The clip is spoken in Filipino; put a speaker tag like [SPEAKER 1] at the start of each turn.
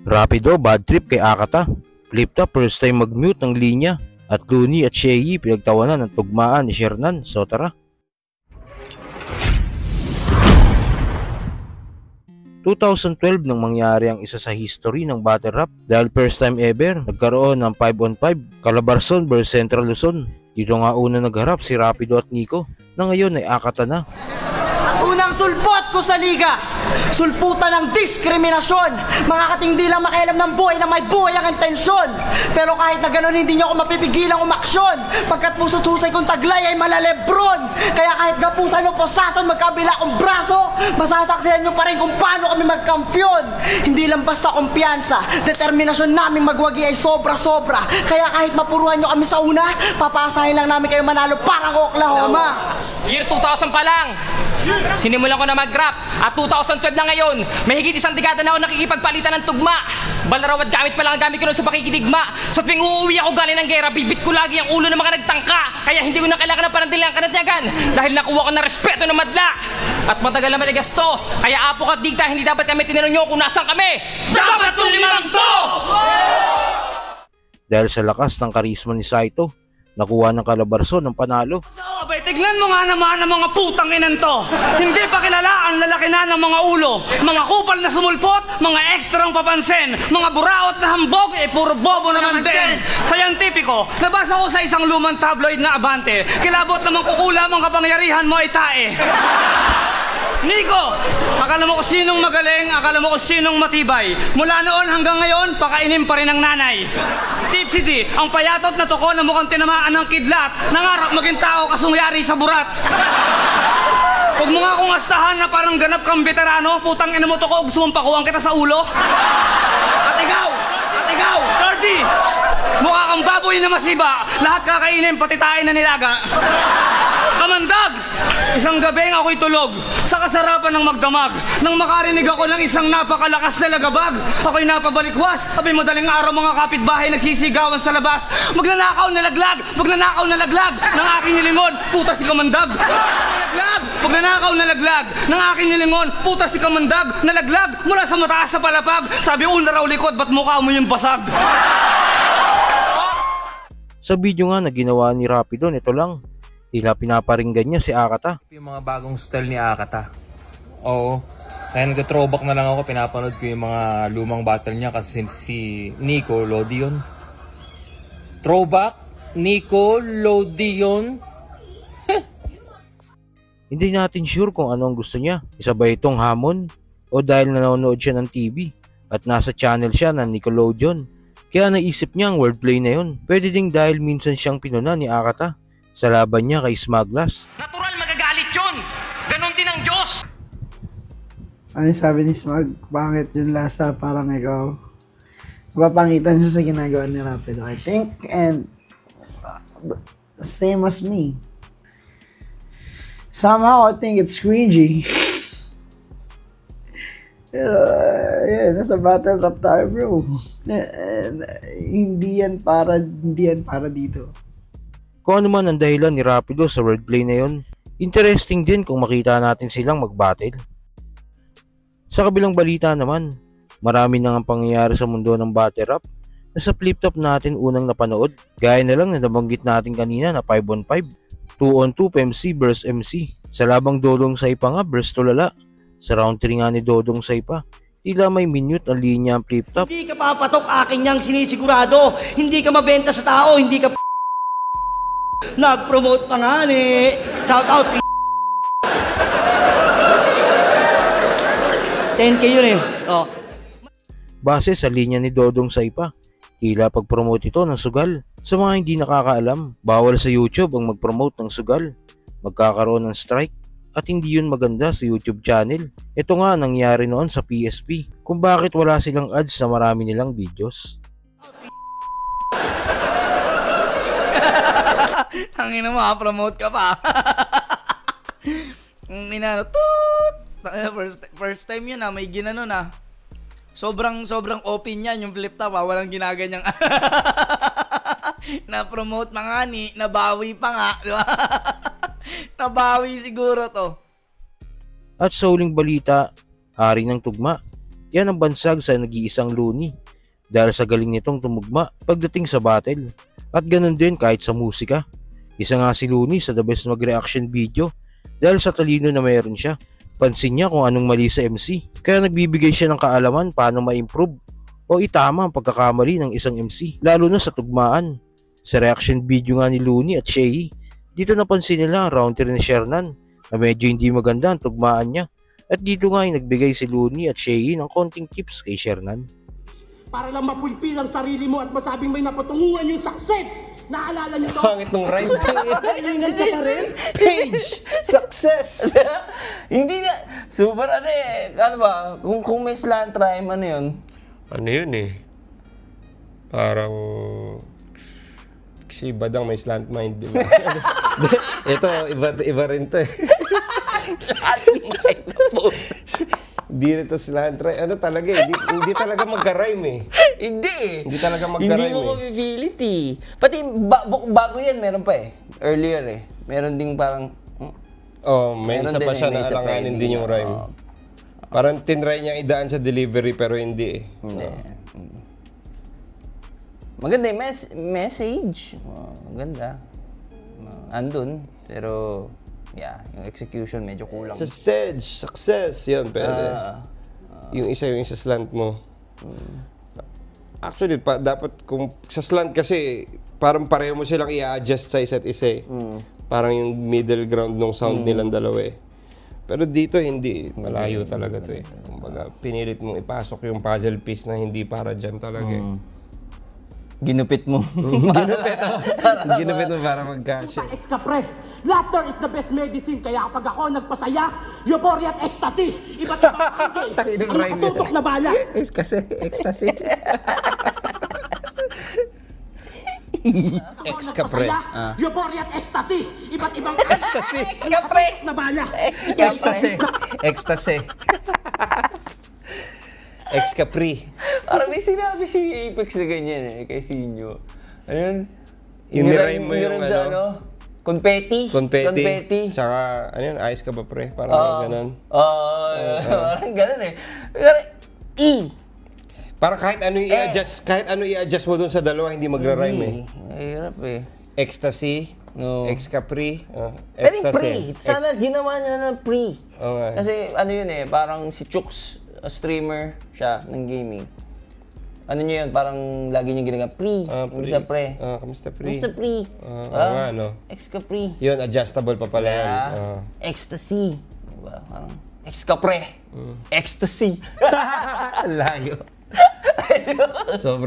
[SPEAKER 1] Rapido, bad trip kay Akata. Flip-top, first time mag-mute ng linya. At Looney at Shei pinagtawanan ng tugmaan ni Shernan. So tara. 2012 nang mangyari ang isa sa history ng battle rap dahil first time ever nagkaroon ng 5-on-5 Calabarzon vs Central Luzon. Dito nga una nagharap si Rapido at Nico na ngayon ay Akata na.
[SPEAKER 2] At unang sulpot ko sa liga, sulputan ng diskriminasyon. Mga katindi lang makialam ng buhay na may buhay ang intensyon. Pero kahit na ganun hindi niyo ako mapipigilang umaksyon, pagkat puso't husay kong taglay ay malalebron. Kaya kahit gapusan o posason magkabila kong braso, masasaksihan niyo pa rin kung paano kami magkampiyon. Hindi lang basta kumpiyansa, determinasyon naming magwagi ay sobra-sobra. Kaya kahit mapuruhan niyo kami sa una, papaasahin lang namin kayo manalo parang Oklahoma.
[SPEAKER 3] Year 2000 pa lang, sinimulan ko na mag-rap. At 2012 na ngayon, may higit isang dekada na ako nakikipagpalitan ng tugma. Balaraw at gamit pa lang ang gamit ko nun sa pakikidigma. Sa tuwing uuwi ako galing ng gera, bibit ko lagi ang ulo ng mga nagtangka. Kaya hindi ko na kailangan ng panantilang kanatyagan dahil nakuha ko ng respeto ng madla. At matagal na maligasto, kaya apo ka digta, hindi dapat kami tinanong nyo kung nasan kami. Dapat yung limang to!
[SPEAKER 1] Dahil sa lakas ng karisma ni Saito, nakuha ng Calabarzon ng panalo.
[SPEAKER 4] Abay, tignan mo nga naman ang mga putang inan to. Hindi pa kilala ang lalaki na ng mga ulo. Mga kupal na sumulpot, mga ekstrang papansin. Mga buraot na hambog, puro bobo naman din. Scientifico, nabasa ko sa isang lumang tabloid na Abante. Kilabot namang kukulam ang kapangyarihan mo ay tae. Nico, akala mo kung sinong magaling, akala mo kung sinong matibay. Mula noon hanggang ngayon, pakainin pa rin ang nanay. Tipsy D, ang payatot na toko na mukhang tinamaan ng kidlat. Nangarap maging tao kasungyari sa burat. Huwag mo nga akong astahan na parang ganap kang veterano. Putang ina mo toko, sumumpakuhan kita sa ulo. At ikaw, Dirty, mukha kang baboy na masiba. Lahat kakainin, pati tayo na nilaga. Kamandag! Isang gabing ako'y tulog sa kasarapan ng magdamag. Nang makarinig ako ng isang napakalakas na lagabag, ako'y napabalikwas. Abay madaling araw mga kapitbahay nagsisigawan sa labas. Magnanakaw na laglag ng aking nilingon, puta si Kamandag. Magnanakaw na laglag ng aking nilingon, puta si Kamandag. Nalaglag mula sa mataas sa palapag. Sabi una raw likod, ba't mukha mo yung basag?
[SPEAKER 1] Sa video nga na ginawa ni Rapido, ito lang. Tila pinaparinggan niya si Akata.
[SPEAKER 5] Yung mga bagong style ni Akata. Oo. Kaya nag-throwback na lang ako. Pinapanood ko yung mga lumang battle niya kasi si Nico Lodion. Throwback? Nico Lodion?
[SPEAKER 1] Hindi natin sure kung ano ang gusto niya. Isa ba itong hamon? O dahil nanonood siya ng TV at nasa channel siya ng Nickelodeon. Kaya naisip niya ang wordplay na yun. Pwede ding dahil minsan siyang pinuna ni Akata sa laban niya kay Smaglas.
[SPEAKER 3] Natural magagalit yun. Ganon din ang Diyos.
[SPEAKER 6] Ano sabi ni Smag? Bakit yung lasa parang ikaw? Napapangitan siya sa ginagawa ni Rapido, I think. And same as me. Somehow I think it's cringy. Yeah, nasa battle rap tayo, bro. Hindi yan para dito.
[SPEAKER 1] Kung ano man ang dahilan ni Rapido sa wordplay na yun, interesting din kung makita natin silang mag-battle. Sa kabilang balita naman, marami na ang pangyayari sa mundo ng battle rap na sa flip-top natin unang napanood. Gaya na lang na nabanggit natin kanina na 5-on-5, 2-on-2 MC vs MC. Sa labang Dodong Saipa nga vs Tulala. Sa round 3 nga ni Dodong Saipa, tila may minute ang linya ang flip-top.
[SPEAKER 2] Hindi ka papatok, akin niyang sinisigurado. Hindi ka mabenta sa tao, hindi ka nag-promote pa nga ni. Shout out 10K yun eh. Oh.
[SPEAKER 1] Base sa linya ni Dodong Saipa, tila pag-promote ito ng sugal. Sa mga hindi nakakaalam, bawal sa YouTube ang mag-promote ng sugal. Magkakaroon ng strike at hindi yun maganda sa YouTube channel. Ito nga nangyari noon sa PSP kung bakit wala silang ads sa marami nilang videos.
[SPEAKER 7] Tangina mo, promote ka pa. Minano, toot! First time yun may ginano na. Sobrang open yan yung flip top walang ginaganyang na-promote pa nga ni, nabawi pa nga, di ba? Nabawi siguro to.
[SPEAKER 1] At sa huling balita, hari ng tugma, Yan ang bansag sa nag-iisang Looney dahil sa galing nitong tumugma pagdating sa battle. At ganun din kahit sa musika. Isa nga si Looney sa the best mag-reaction video dahil sa talino na mayroon siya. Pansin niya kung anong mali sa MC, kaya nagbibigay siya ng kaalaman paano ma-improve o itama ang pagkakamali ng isang MC, lalo na sa tugmaan. Sa reaction video nga ni Looney at Shay, dito napansin nila ang round 3 ni Shernan na medyo hindi maganda ang tugmaan niya. At dito nga ay nagbigay si Looney at Shay ng konting tips kay Shernan.
[SPEAKER 8] Para lang mapulpil ang sarili mo at masabing may napatunguhan yung success! Naalala niyo to?
[SPEAKER 9] Pangit nung rhyme.
[SPEAKER 8] Kalingan ka pa rin?
[SPEAKER 9] Page! Success!
[SPEAKER 10] Hindi na, super ano eh, ano ba, kung may slant rhyme, ano yun?
[SPEAKER 9] Ano yun eh? Parang... Si Badang may slant mind din. Ito, iba rin to eh. Hindi rin to slant rhyme. Ano talaga eh? Hindi talaga magka-rhyme eh.
[SPEAKER 10] Hindi eh.
[SPEAKER 9] Hindi talaga magka-rhyme
[SPEAKER 10] Hindi mo mapipilit eh. Pati bago yan, meron pa eh. Earlier eh. Meron ding parang...
[SPEAKER 9] Oh, may
[SPEAKER 10] meron
[SPEAKER 9] isa pa
[SPEAKER 10] din
[SPEAKER 9] siya
[SPEAKER 10] eh, may
[SPEAKER 9] na
[SPEAKER 10] isa pa
[SPEAKER 9] alanganin
[SPEAKER 10] eh,
[SPEAKER 9] din yung rhyme. Parang tinry niya idaan sa delivery pero hindi eh.
[SPEAKER 10] Hindi. Maganda yung message. Maganda. Andun. Pero, yeah, yung execution medyo kulang.
[SPEAKER 9] Sa stage, success, yun, pwede. Yung isa slant mo. Actually, dapat kung sa slant kasi, parang pareho mo silang i-adjust sa isa't isa eh. Parang yung middle ground ng sound nilang dalawa eh. Pero dito hindi, malayo talaga to eh. Kumbaga, pinilit mong ipasok yung puzzle piece na hindi para dyan talaga eh.
[SPEAKER 10] Ginupit mo.
[SPEAKER 9] Ginupit mo para mag-cash.
[SPEAKER 8] Ex ka pre, laughter is the best medicine. Kaya kapag ako nagpasaya, euphoria at ecstasy. Iba't ibang angle. Ang nakatutok na bala.
[SPEAKER 6] Ecstasy.
[SPEAKER 9] Ex ka pre.
[SPEAKER 8] Euphoria at ecstasy. Iba't ibang
[SPEAKER 9] Ecstasy.
[SPEAKER 8] nakatutok na bala.
[SPEAKER 9] Ecstasy. Ex Capri.
[SPEAKER 10] Parang may sinabi si Apex na ganyan eh, kay Sinyo. Ano yun?
[SPEAKER 9] Inirime mo yung ano?
[SPEAKER 10] Confetti.
[SPEAKER 9] Saka, ano yun, ayos ka ba pre? Parang ganun.
[SPEAKER 10] Parang ganun eh. Parang
[SPEAKER 9] Parang kahit ano i-adjust mo dun sa dalawa, hindi magra-rhyme eh.
[SPEAKER 10] Mahirap eh.
[SPEAKER 9] Ecstasy.
[SPEAKER 10] No.
[SPEAKER 9] Ex Capri.
[SPEAKER 10] Pero pre, sana ginawa niya ng pre.
[SPEAKER 9] Okay.
[SPEAKER 10] Kasi ano yun eh, parang si Chooks, streamer siya ng gaming. Ano niya yun, parang lagi niya ginagawa pre, kamusta pre.
[SPEAKER 9] Kamusta pre?
[SPEAKER 10] Kamusta pre?
[SPEAKER 9] Ano?
[SPEAKER 10] Ex ka pre.
[SPEAKER 9] Yun, adjustable pa pala yun.
[SPEAKER 10] Ecstasy. Diba? Parang, ex ka pre. Ecstasy.
[SPEAKER 9] Layo. Sobrang